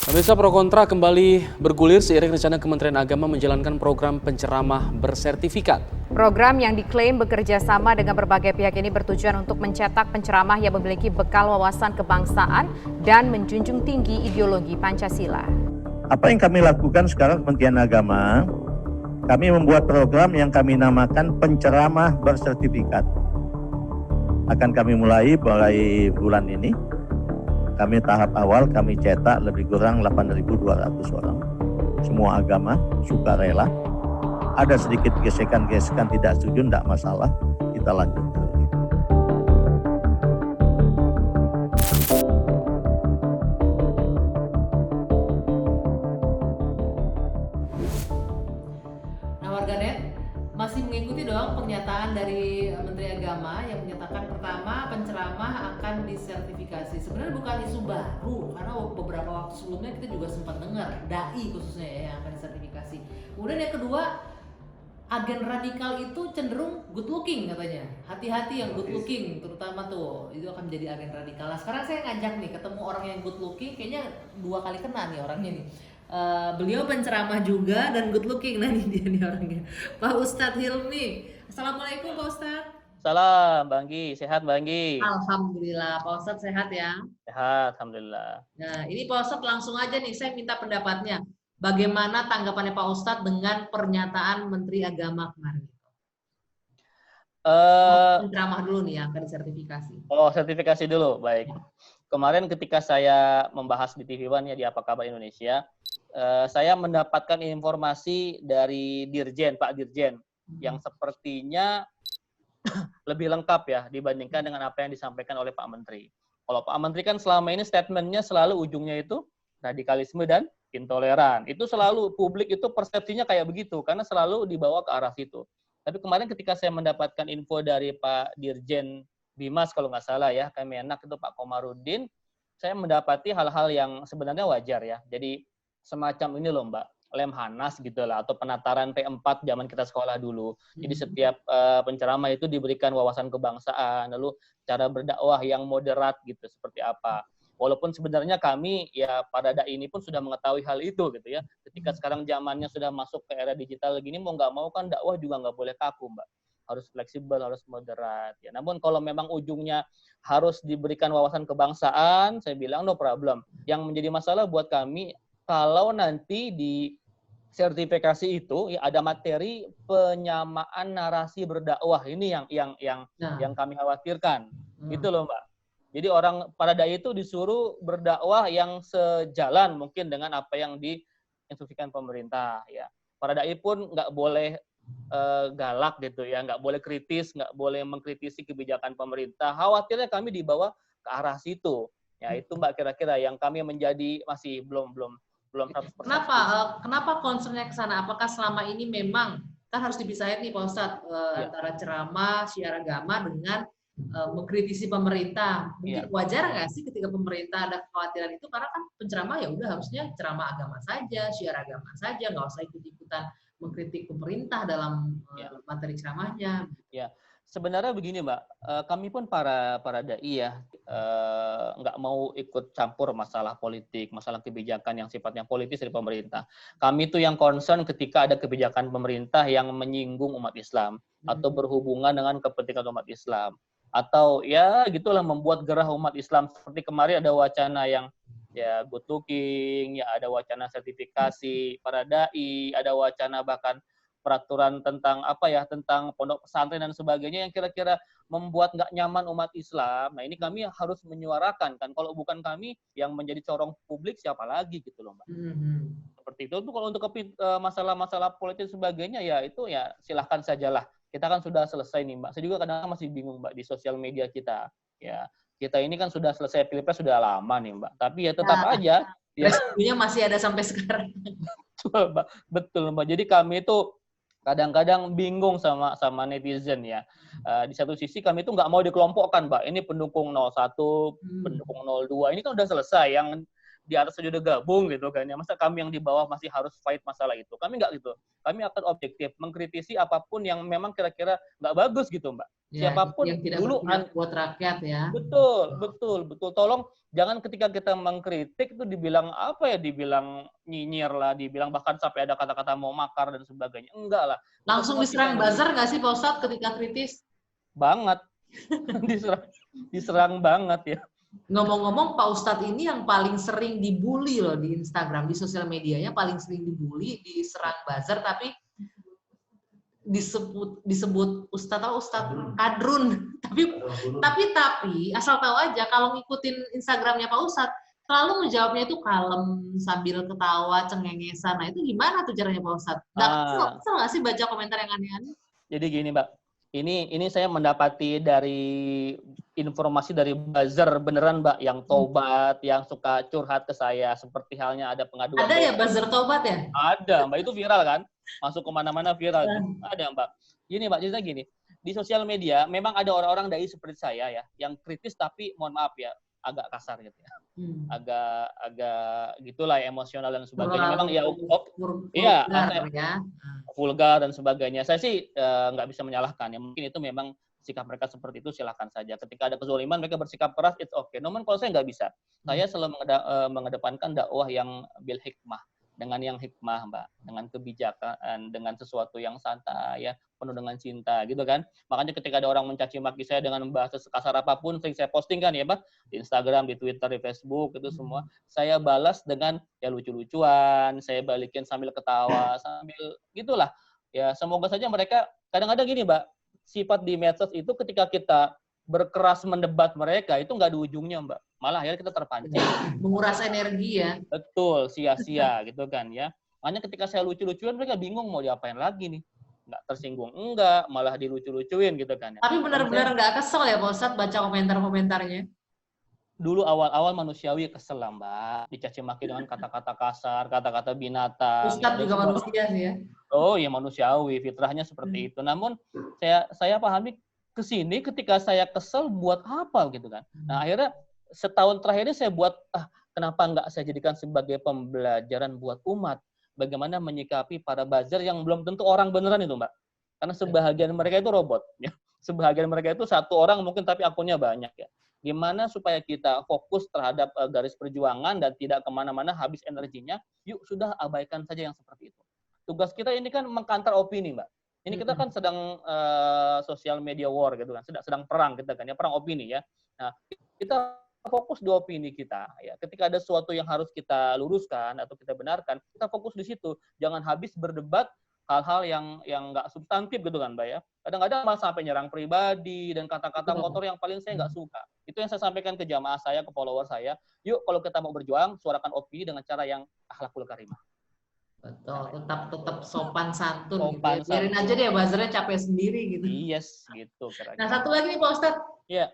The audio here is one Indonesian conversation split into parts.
Pemirsa, pro kontra kembali bergulir seiring rencana Kementerian Agama menjalankan program penceramah bersertifikat. Program yang diklaim bekerja sama dengan berbagai pihak ini bertujuan untuk mencetak penceramah yang memiliki bekal wawasan kebangsaan dan menjunjung tinggi ideologi Pancasila. Apa yang kami lakukan sekarang Kementerian Agama, kami membuat program yang kami namakan penceramah bersertifikat. Akan kami mulai bulan ini. Kami tahap awal kami cetak lebih kurang 8.200 orang. Semua agama sukarela. Ada sedikit gesekan-gesekan tidak setuju, tidak masalah. Kita lanjut terus. Nah, warganet masih mengikuti dong pernyataan dari Menteri Agama yang menyatakan pertama penceramah akan disertifikasi. Sebenarnya bukan isu baru karena beberapa waktu sebelumnya kita juga sempat dengar dai khususnya ya yang akan disertifikasi. Kemudian yang kedua, agen radikal itu cenderung good looking katanya. Hati-hati yang good looking terutama tuh itu akan menjadi agen radikal. Nah, sekarang saya ngajak nih ketemu orang yang good looking, kayaknya 2 kali kena nih orangnya nih. Beliau penceramah juga dan good looking. Nah ini dia nih orangnya, Pak Ustadz Hilmi. Assalamualaikum Pak Ustadz. Salam Bang Gi, sehat Bang Gi? Alhamdulillah Pak Ustadz sehat ya. Sehat, Alhamdulillah. Nah ini Pak Ustadz langsung aja nih saya minta pendapatnya. Bagaimana tanggapannya Pak Ustadz dengan pernyataan Menteri Agama kemarin? Penceramah dulu nih yang akan disertifikasi. Oh, sertifikasi dulu, baik. Kemarin ketika saya membahas di TV One ya di Apa Kabar Indonesia, saya mendapatkan informasi dari Dirjen, Pak Dirjen, yang sepertinya lebih lengkap ya dibandingkan dengan apa yang disampaikan oleh Pak Menteri. Kalau Pak Menteri kan selama ini statementnya selalu ujungnya itu radikalisme dan intoleran. Itu selalu publik itu persepsinya kayak begitu karena selalu dibawa ke arah situ. Tapi kemarin ketika saya mendapatkan info dari Pak Dirjen Bimas kalau nggak salah ya, Kemenak itu Pak Komarudin, saya mendapati hal-hal yang sebenarnya wajar ya. Jadi semacam ini loh Mbak, Lemhanas gitu lah, atau penataran P4 zaman kita sekolah dulu. Jadi setiap penceramah itu diberikan wawasan kebangsaan, lalu cara berdakwah yang moderat gitu, seperti apa. Walaupun sebenarnya kami, ya para dai ini pun sudah mengetahui hal itu gitu ya. Ketika sekarang zamannya sudah masuk ke era digital gini, mau nggak mau kan dakwah juga nggak boleh kaku Mbak. Harus fleksibel, harus moderat. Ya, namun kalau memang ujungnya harus diberikan wawasan kebangsaan, saya bilang no problem. Yang menjadi masalah buat kami, kalau nanti di sertifikasi itu ya ada materi penyamaan narasi berdakwah, ini yang kami khawatirkan. Gitu loh Mbak. Jadi orang para dai itu disuruh berdakwah yang sejalan mungkin dengan apa yang diinstruksikan pemerintah ya. Para dai pun nggak boleh galak gitu ya, nggak boleh kritis, nggak boleh mengkritisi kebijakan pemerintah. Khawatirnya kami dibawa ke arah situ. Ya itu Mbak kira-kira yang kami menjadi masih belum 100%. Kenapa concernnya ke sana? Apakah selama ini memang kan harus dipisahin nih Pak Ustadz antara ceramah syiar agama dengan mengkritisi pemerintah. Mungkin wajar nggak sih ketika pemerintah ada kekhawatiran itu, karena kan penceramah ya udah harusnya ceramah agama saja, syiar agama saja, nggak usah ikut-ikutan mengkritik pemerintah dalam materi ceramahnya. Ya, sebenarnya begini Mbak, kami pun para dai ya nggak mau ikut campur masalah politik, masalah kebijakan yang sifatnya politis dari pemerintah. Kami tuh yang concern ketika ada kebijakan pemerintah yang menyinggung umat Islam atau berhubungan dengan kepentingan umat Islam. Atau ya gitulah membuat gerah umat Islam, seperti kemarin ada wacana yang ya good looking, ya ada wacana sertifikasi para dai, ada wacana bahkan peraturan tentang apa ya, tentang pondok pesantren dan sebagainya yang kira-kira membuat nggak nyaman umat Islam. Nah ini kami harus menyuarakan kan, kalau bukan kami yang menjadi corong publik siapa lagi gitu loh Mbak. Seperti itu. Kalau untuk masalah-masalah politik sebagainya ya itu ya silahkan sajalah. Kita kan sudah selesai nih Mbak. Saya juga kadang masih bingung Mbak di sosial media kita. Ya, kita ini kan sudah selesai pilpres sudah lama nih Mbak. Tapi ya tetap aja. Resikonya masih ada sampai sekarang. Betul Mbak. Jadi kami itu kadang-kadang bingung sama netizen ya. Di satu sisi kami itu nggak mau dikelompokkan Mbak. Ini pendukung 01, pendukung 02. Ini kan udah selesai. Yang di atas saja udah gabung gitu kan ya. Masa kami yang di bawah masih harus fight masalah itu? Kami nggak gitu. Kami akan objektif, mengkritisi apapun yang memang kira-kira nggak bagus gitu, Mbak. Ya, Siapapun yang tidak dulu berpihak buat rakyat ya. betul. Tolong jangan ketika kita mengkritik itu dibilang apa ya, dibilang nyinyir lah, dibilang bahkan sampai ada kata-kata mau makar dan sebagainya. Enggak lah. Langsung diserang buzzer nggak sih Pak Ustadz ketika kritis? Banget. diserang banget ya. Ngomong-ngomong, Pak Ustadz ini yang paling sering dibully loh di Instagram, di sosial medianya paling sering dibully, diserang buzzer, tapi disebut Ustadz kadrun. Tapi asal tahu aja kalau ngikutin Instagramnya Pak Ustadz, selalu menjawabnya itu kalem sambil ketawa, cengengesan. Nah itu gimana tuh caranya Pak Ustadz? Kesel nggak sih baca komentar yang aneh-aneh? Jadi gini Mbak, ini saya mendapati dari informasi dari buzzer beneran Mbak, yang tobat, yang suka curhat ke saya, seperti halnya ada pengaduan. Ada ya buzzer tobat ya? Ada Mbak, itu viral kan? Masuk kemana-mana viral. Ada Mbak. Gini Mbak, cerita gini, di sosial media memang ada orang-orang dai seperti saya ya, yang kritis tapi mohon maaf ya, agak kasar gitu ya. Agak gitulah emosional dan sebagainya. Memang ya vulgar dan sebagainya. Saya sih nggak bisa menyalahkan ya. Mungkin itu memang sikap mereka seperti itu, silakan saja. Ketika ada kezaliman mereka bersikap keras, it's okay. Namun kalau saya nggak bisa. Saya selalu mengedepankan dakwah yang bil hikmah, dengan yang hikmah Mbak, dengan kebijakan, dengan sesuatu yang santai ya, penuh dengan cinta gitu kan. Makanya ketika ada orang mencaci maki saya dengan bahasa sekasar apapun, sering saya posting kan ya Mbak, di Instagram, di Twitter, di Facebook, itu semua saya balas dengan ya lucu-lucuan, saya balikin sambil ketawa, sambil gitulah. Ya semoga saja mereka, kadang-kadang gini Mbak, sifat di medsos itu ketika kita berkeras mendebat mereka itu nggak ada ujungnya Mbak, malah akhirnya kita terpancing, menguras energi ya. Betul, sia-sia gitu kan ya. Makanya ketika saya lucu-lucuan mereka bingung mau diapain lagi nih, nggak tersinggung enggak, malah dilucu-lucuin gitu kan ya. Tapi benar-benar nggak kesel ya Pak Ustadz baca komentar-komentarnya? Dulu awal-awal manusiawi kesel lah Mbak, dicaci maki dengan kata-kata kasar, kata-kata binatang. Ustadz juga manusia sih ya. Oh iya manusiawi, fitrahnya seperti itu. Namun saya pahami kesini ketika saya kesel buat apa gitu kan. Nah akhirnya setahun terakhir ini saya buat kenapa nggak saya jadikan sebagai pembelajaran buat umat bagaimana menyikapi para buzzer yang belum tentu orang beneran itu Mbak. Karena sebahagian mereka itu robot ya. Sebahagian mereka itu satu orang mungkin tapi akunnya banyak ya. Gimana supaya kita fokus terhadap garis perjuangan dan tidak kemana-mana habis energinya, yuk sudah abaikan saja yang seperti itu. Tugas kita ini kan mengkantar opini Mbak. Ini kita kan sedang social media war gitu kan, sedang perang kita kan ya, perang opini ya. Nah, kita fokus di opini kita ya. Ketika ada sesuatu yang harus kita luruskan atau kita benarkan, kita fokus di situ. Jangan habis berdebat hal-hal yang nggak substantif gitu kan, Mbak ya. Kadang-kadang malah sampai nyerang pribadi dan kata-kata kotor yang paling saya nggak suka. Itu yang saya sampaikan ke jamaah saya, ke follower saya. Yuk kalau kita mau berjuang, suarakan opini dengan cara yang akhlakul karimah. Betul, tetap sopan santun gitu. Biarin aja deh buzzernya capek sendiri gitu. Yes, gitu. Nah, satu lagi nih Pak Ustadz. Iya.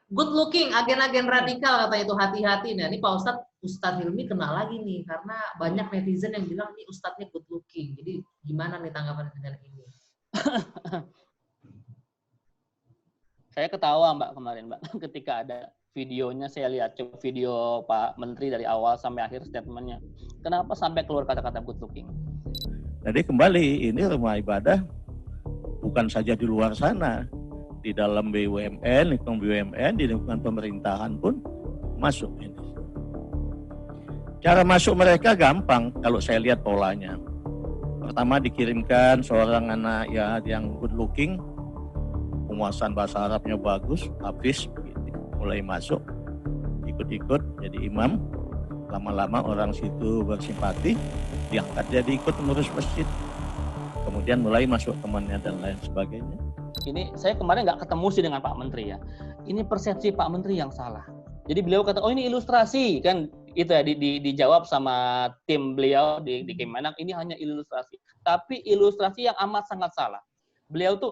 Good looking, agen-agen radikal katanya itu hati-hati. Nah, ini Pak Ustadz Hilmi kena lagi nih karena banyak netizen yang bilang nih Ustadznya good looking. Jadi gimana nih tanggapan dengan ini? Saya ketawa Mbak kemarin Mbak ketika ada videonya, saya lihat coba video Pak Menteri dari awal sampai akhir statementnya. Kenapa sampai keluar kata-kata good looking? Jadi kembali, ini rumah ibadah bukan saja di luar sana, di dalam BUMN, lingkungan BUMN, di lingkungan pemerintahan pun masuk ini. Cara masuk mereka gampang kalau saya lihat polanya. Pertama dikirimkan seorang anak ya yang good looking, penguasaan bahasa Arabnya bagus, habis mulai masuk, ikut-ikut jadi imam, lama-lama orang situ bersimpati, diangkat jadi ikut mengurus masjid, kemudian mulai masuk temannya dan lain sebagainya. Ini saya kemarin nggak ketemu sih dengan Pak Menteri ya, ini persepsi Pak Menteri yang salah. Jadi beliau kata, oh ini ilustrasi, kan itu ya dijawab sama tim beliau di Kemenak, ini hanya ilustrasi. Tapi ilustrasi yang amat sangat salah. Beliau tuh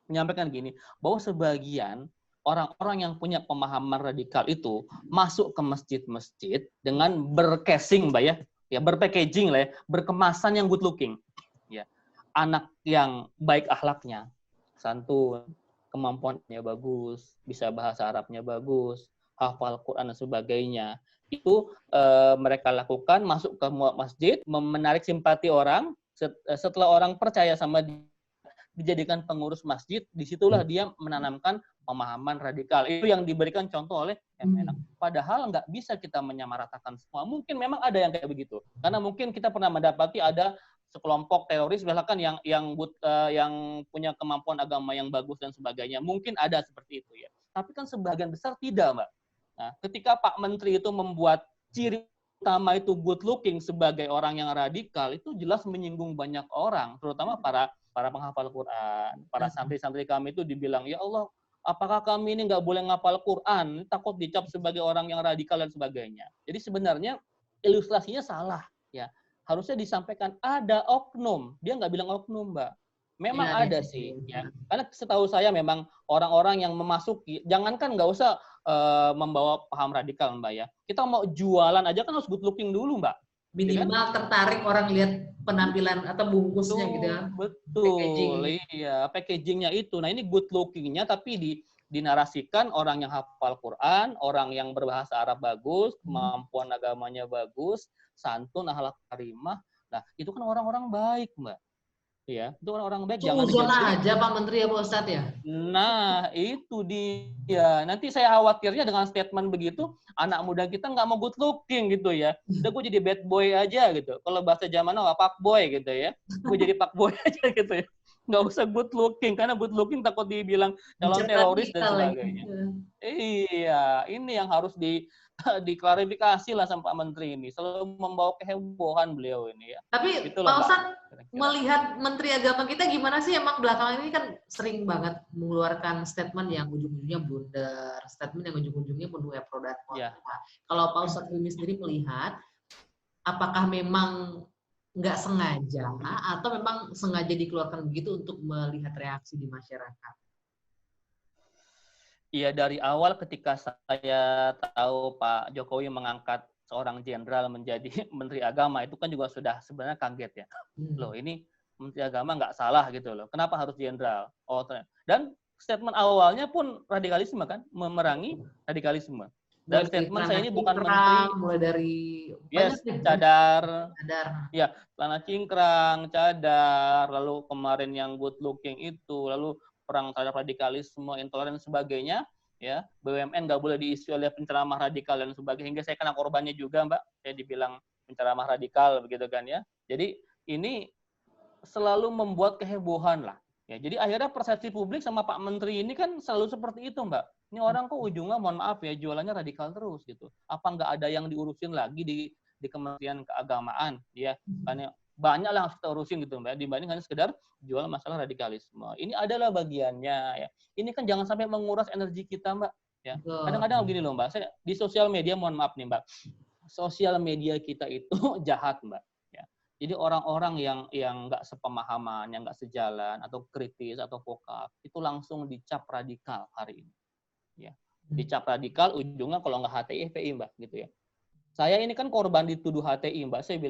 menyampaikan gini, bahwa sebagian orang-orang yang punya pemahaman radikal itu masuk ke masjid-masjid dengan bercasing, Mbak ya berpackaging lah ya, berkemasan yang good looking, ya, anak yang baik akhlaknya, santun, kemampuannya bagus, bisa bahasa Arabnya bagus, hafal Quran dan sebagainya, itu mereka lakukan, masuk ke masjid, menarik simpati orang. Setelah orang percaya sama dia, dijadikan pengurus masjid, disitulah dia menanamkan pemahaman radikal. Itu yang diberikan contoh oleh Kemenak. Padahal nggak bisa kita menyamaratakan semua. Mungkin memang ada yang kayak begitu. Karena mungkin kita pernah mendapati ada sekelompok teroris misalkan yang punya kemampuan agama yang bagus dan sebagainya. Mungkin ada seperti itu ya. Tapi kan sebagian besar tidak, Mbak. Nah, ketika Pak Menteri itu membuat ciri utama itu good looking sebagai orang yang radikal, itu jelas menyinggung banyak orang, terutama para penghafal Quran. Para santri-santri kami itu dibilang, ya Allah, apakah kami ini nggak boleh ngapal Quran? Takut dicap sebagai orang yang radikal dan sebagainya. Jadi sebenarnya ilustrasinya salah. Ya, harusnya disampaikan ada oknum. Dia nggak bilang oknum, Mbak. Memang ada sih. Ya. Karena setahu saya memang orang-orang yang memasuki, jangankan nggak usah membawa paham radikal, Mbak ya. Kita mau jualan aja kan harus good looking dulu, Mbak. Minimal kan? tertarik orang lihat penampilan atau bungkusnya gitu ya. Betul, Packaging. iya, packagingnya itu. Nah ini good lookingnya tapi dinarasikan orang yang hafal Quran, orang yang berbahasa Arab bagus, kemampuan agamanya bagus, santun, akhlak karimah. Nah itu kan orang-orang baik, Mbak. Ya, itu orang-orang baik. Jangan Zona aja Pak Menteri ya Pak Ustadz ya. Nah, itu dia. Nanti saya khawatirnya dengan statement begitu, anak muda kita nggak mau good looking gitu ya. Udah gue jadi bad boy aja gitu. Kalau bahasa zaman now, pak boy gitu ya. Gue jadi pak boy aja gitu ya. Nggak usah good looking, karena good looking takut dibilang calon teroris dan sebagainya. Iya, ini yang harus diklarifikasi lah sama Pak Menteri ini. Selalu membawa kehebohan beliau ini ya. Tapi Itulah, Pak Ustadz, melihat Menteri Agama kita gimana sih? Emang belakangan ini kan sering banget mengeluarkan statement yang ujung-ujungnya blunder, statement yang ujung-ujungnya penuh pro dan kontra. Ya. Kalau Pak Ustadz Hilmi sendiri melihat, apakah memang nggak sengaja atau memang sengaja dikeluarkan begitu untuk melihat reaksi di masyarakat? Iya, dari awal ketika saya tahu Pak Jokowi mengangkat seorang jenderal menjadi Menteri Agama, itu kan juga sudah sebenarnya kaget ya. Loh, ini Menteri Agama nggak salah gitu loh. Kenapa harus jenderal? Oh, ternyata. Dan statement awalnya pun radikalisme kan, memerangi radikalisme. Dan statement saya ini bukan menteri, mulai dari cadar, ya, celana cingkrang, cadar, lalu kemarin yang good looking itu, lalu perang terhadap radikalisme, intoleran dan sebagainya, ya, BUMN nggak boleh diisi oleh penceramah radikal dan sebagainya, hingga saya kena korbannya juga, Mbak, saya dibilang penceramah radikal begitu kan ya. Jadi ini selalu membuat kehebohan lah. Ya, jadi akhirnya persepsi publik sama Pak Menteri ini kan selalu seperti itu, Mbak. Ini orang kok ujungnya, mohon maaf ya, jualannya radikal terus gitu. Apa nggak ada yang diurusin lagi di Kementerian Keagamaan, ya? Karena banyak lah yang kita urusin gitu, Mbak, dibanding hanya sekedar jual masalah radikalisme. Ini adalah bagiannya, ya. Ini kan jangan sampai menguras energi kita, Mbak. Ya. Kadang-kadang begini loh, Mbak. Saya di sosial media, mohon maaf nih, Mbak. Sosial media kita itu jahat, Mbak. Jadi orang-orang yang nggak sepemahaman, yang nggak sejalan, atau kritis, atau vokal, itu langsung dicap radikal hari ini. Ya. Dicap radikal, ujungnya kalau nggak HTI, FPI, Mbak. Gitu ya. Saya ini kan korban dituduh HTI, Mbak. Saya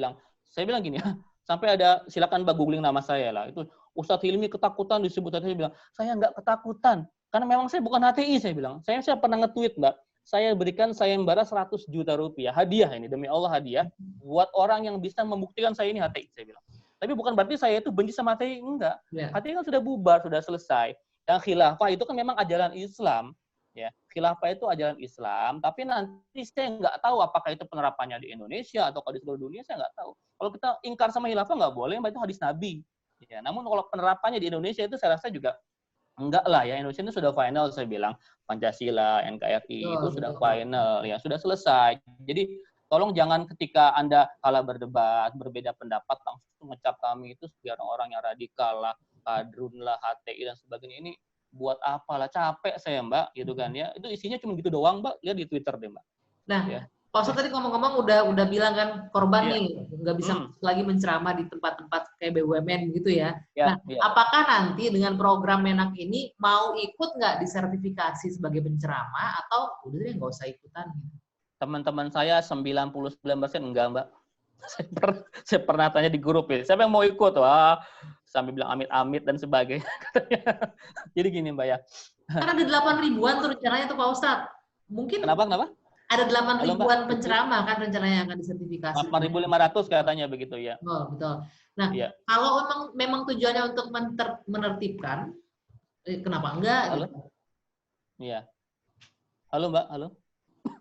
bilang gini ya, sampai ada, silakan Mbak googling nama saya lah. Itu Ustadz Hilmi ketakutan disebut HTI, saya bilang, saya nggak ketakutan. Karena memang saya bukan HTI, saya bilang. Saya pernah nge-tweet, Mbak. Saya berikan sayembara 100 juta rupiah. Hadiah ini, demi Allah hadiah. Buat orang yang bisa membuktikan saya ini HTI, saya bilang. Tapi bukan berarti saya itu benci sama HTI, enggak. Ya. HTI kan sudah bubar, sudah selesai. Yang khilafah itu kan memang ajaran Islam. Ya, khilafah itu ajaran Islam, tapi nanti saya nggak tahu apakah itu penerapannya di Indonesia atau di seluruh dunia, saya nggak tahu. Kalau kita ingkar sama khilafah nggak boleh, itu hadis Nabi. Ya, namun kalau penerapannya di Indonesia itu saya rasa juga enggak lah ya, Indonesia itu sudah final, saya bilang. Pancasila, NKRI itu sudah final, ya sudah selesai. Jadi tolong jangan ketika Anda kalah berdebat, berbeda pendapat, langsung ngecap kami itu sebagai orang-orang yang radikal lah, kadrun lah, HTI dan sebagainya. Ini buat apalah, capek saya, Mbak, gitu kan ya. Itu isinya cuma gitu doang, Mbak, lihat di Twitter deh, Mbak. Nah, ya. Pak Ustadz tadi ngomong-ngomong udah bilang kan korban nih nggak bisa lagi menceramah di tempat-tempat kayak BUMN gitu ya. Nah, apakah nanti dengan program Menak ini mau ikut nggak disertifikasi sebagai penceramah atau udah deh nggak usah ikutan? Teman-teman saya 99% enggak, Mbak. Saya pernah tanya di grup ya, siapa yang mau ikut? Wah, sambil bilang amit-amit dan sebagainya. Jadi gini, Mbak ya. Kan ada 8 ribuan tuh rencananya tuh Pak Ustadz. Mungkin Kenapa? ada 8 Halo, Mbak. ribuan penceramah kan rencananya akan disertifikasi. 8.500 katanya begitu ya. Oh, betul. Nah, Iya. kalau memang tujuannya untuk menertibkan, kenapa enggak? Halo? Gitu. Iya. Halo Mbak, halo.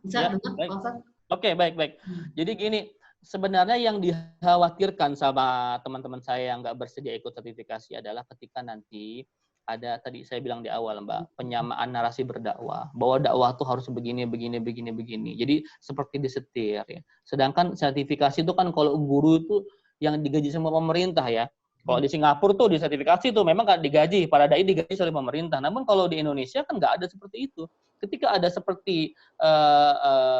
Bisa Ya, dengar, baik. Pak Ustadz? Oke, baik. Jadi gini, sebenarnya yang dikhawatirkan sama teman-teman saya yang nggak bersedia ikut sertifikasi adalah ketika nanti ada, tadi saya bilang di awal Mbak, penyamaan narasi berdakwah, bahwa dakwah tuh harus begini. Jadi seperti disetir ya. Sedangkan sertifikasi itu kan kalau guru itu yang digaji sama pemerintah ya. Kalau di Singapura tuh di sertifikasi tuh memang nggak digaji, para dai digaji oleh pemerintah. Namun kalau di Indonesia kan nggak ada seperti itu. Ketika ada seperti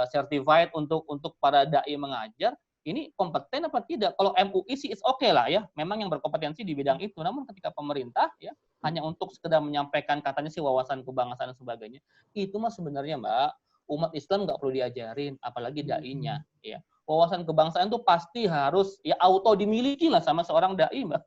certified untuk para dai mengajar, ini kompeten apa tidak? Kalau MUI sih it's okay lah ya, memang yang berkompetensi di bidang itu. Namun ketika pemerintah ya hanya untuk sekedar menyampaikan katanya sih wawasan kebangsaan dan sebagainya, itu mah sebenarnya Mbak, umat Islam nggak perlu diajarin, apalagi dai-nya ya. Wawasan kebangsaan itu pasti harus ya auto dimiliki lah sama seorang dai Mbak.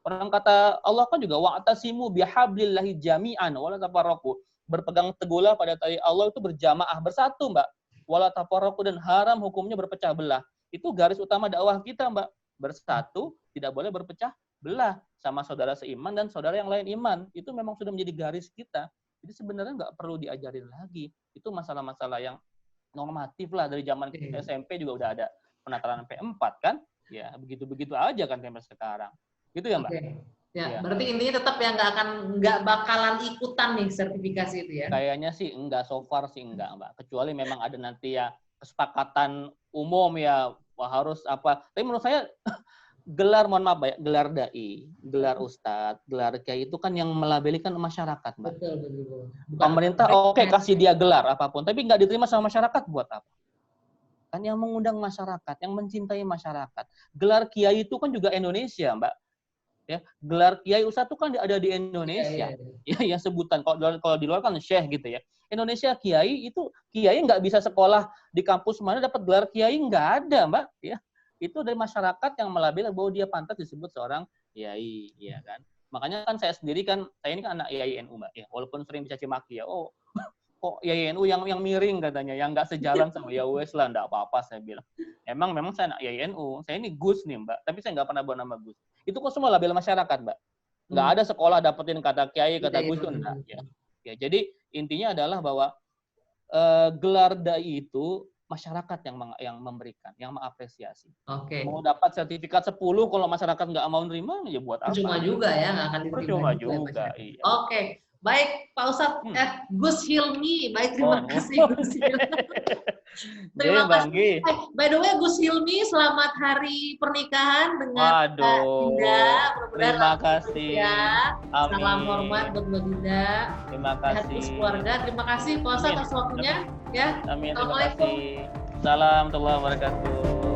Orang kata Allah kan juga wa'tasimu bihablillahi jami'an wala tafarraqu. Berpegang teguhlah pada tali Allah itu berjamaah, bersatu Mbak. Wala tafarraqu, dan haram hukumnya berpecah belah. Itu garis utama dakwah kita Mbak. Bersatu, tidak boleh berpecah belah sama saudara seiman dan saudara yang lain iman. Itu memang sudah menjadi garis kita. Jadi sebenarnya nggak perlu diajarin lagi. Itu masalah-masalah yang normatif lah, dari zaman SMP juga udah ada penataran P4 kan. Ya, begitu-begitu aja kan sampai sekarang. Gitu ya Mbak? Ya, Ya. berarti intinya tetap ya nggak bakalan ikutan nih sertifikasi itu ya? Kayaknya sih enggak, so far sih enggak Mbak. Kecuali memang ada nanti ya kesepakatan umum ya, wah harus apa. Tapi menurut saya gelar, mohon maaf ya, gelar dai, gelar ustadz, gelar kiai itu kan yang melabelikan masyarakat Mbak. Betul. Pemerintah oke, kasih dia gelar apapun, tapi nggak diterima sama masyarakat buat apa? Kan yang mengundang masyarakat, yang mencintai masyarakat. Gelar kiai itu kan juga Indonesia Mbak. Ya, gelar kiai ustadz itu kan ada di Indonesia. Ya, sebutan kalau di luar kan syekh gitu ya. Indonesia kiai itu kiai nggak bisa sekolah di kampus mana dapat gelar kiai, nggak ada Mbak. Ya, itu dari masyarakat yang melabeli bahwa dia pantas disebut seorang kiai, ya kan. Makanya kan saya sendiri kan, saya ini kan anak IAINU Mbak. Ya, walaupun sering dicaci maki ya, oh kok IAINU yang miring katanya, yang nggak sejalan sama ya wes lah, nggak apa-apa saya bilang. Memang saya anak IAINU, saya ini Gus nih Mbak, tapi saya nggak pernah bawa nama Gus. Itu kok semua label masyarakat Mbak. Nggak ada sekolah dapetin kata kiai, kata Gus itu enggak. Ya, jadi intinya adalah bahwa gelar dai itu masyarakat yang memberikan, yang mengapresiasi. Oke. Mau dapat sertifikat 10 kalau masyarakat nggak mau nerima ya buat apa? Percuma juga ya, nggak akan diterima. Percuma juga. Iya. Oke. Baik, Pak Ustadz, Gus Hilmi. Baik, terima kasih Gus Hilmi. Terima kasih. By the way, Gus Hilmi, selamat hari pernikahan dengan Dinda. Terima kasih. Ya. Salam hormat buat Mbak Dinda. Terima kasih. Sehat keluarga. Terima kasih Pak Ustadz atas waktunya. Ya. Amin. Terima kasih. Salam warahmatullahi wabarakatuh.